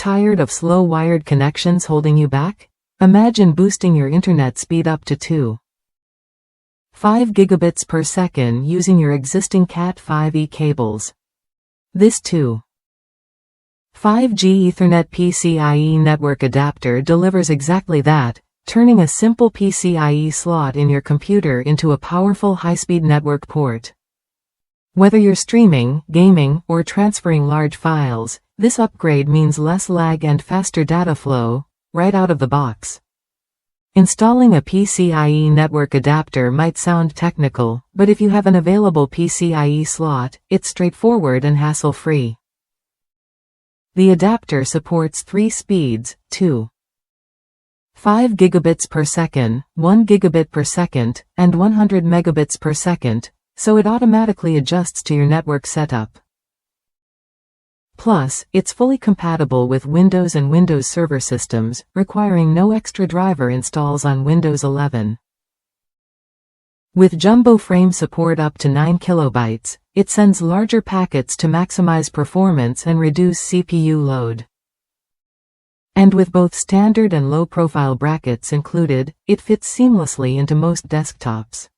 Tired of slow wired connections holding you back? Imagine boosting your internet speed up to 2.5 gigabits per second using your existing Cat5e cables. This 2.5G Ethernet PCIe Network Adapter delivers exactly that, turning a simple PCIe slot in your computer into a powerful high-speed network port. Whether you're streaming, gaming, or transferring large files, this upgrade means less lag and faster data flow, right out of the box. Installing a PCIe network adapter might sound technical, but if you have an available PCIe slot, it's straightforward and hassle-free. The adapter supports 3 speeds, 2.5 gigabits per second, 1 gigabit per second, and 100 megabits per second, so it automatically adjusts to your network setup. Plus, it's fully compatible with Windows and Windows Server systems, requiring no extra driver installs on Windows 11. With jumbo frame support up to 9 kilobytes, it sends larger packets to maximize performance and reduce CPU load. And with both standard and low-profile brackets included, it fits seamlessly into most desktops.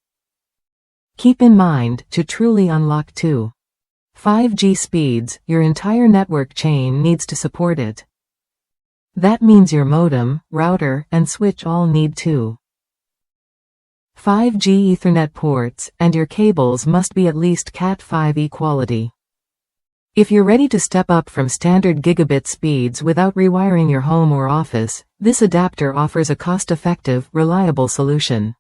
Keep in mind, to truly unlock 2.5G speeds, your entire network chain needs to support it. That means your modem, router, and switch all need 2.5G Ethernet ports, and your cables must be at least Cat5e quality. If you're ready to step up from standard gigabit speeds without rewiring your home or office, this adapter offers a cost-effective, reliable solution.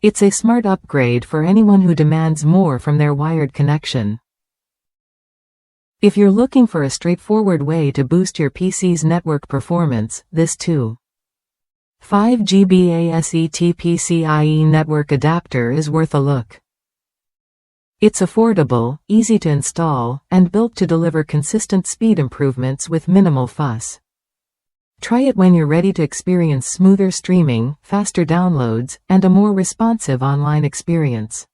It's a smart upgrade for anyone who demands more from their wired connection. If you're looking for a straightforward way to boost your PC's network performance, this 2.5G Ethernet PCIe Network Adapter is worth a look. It's affordable, easy to install, and built to deliver consistent speed improvements with minimal fuss. Try it when you're ready to experience smoother streaming, faster downloads, and a more responsive online experience.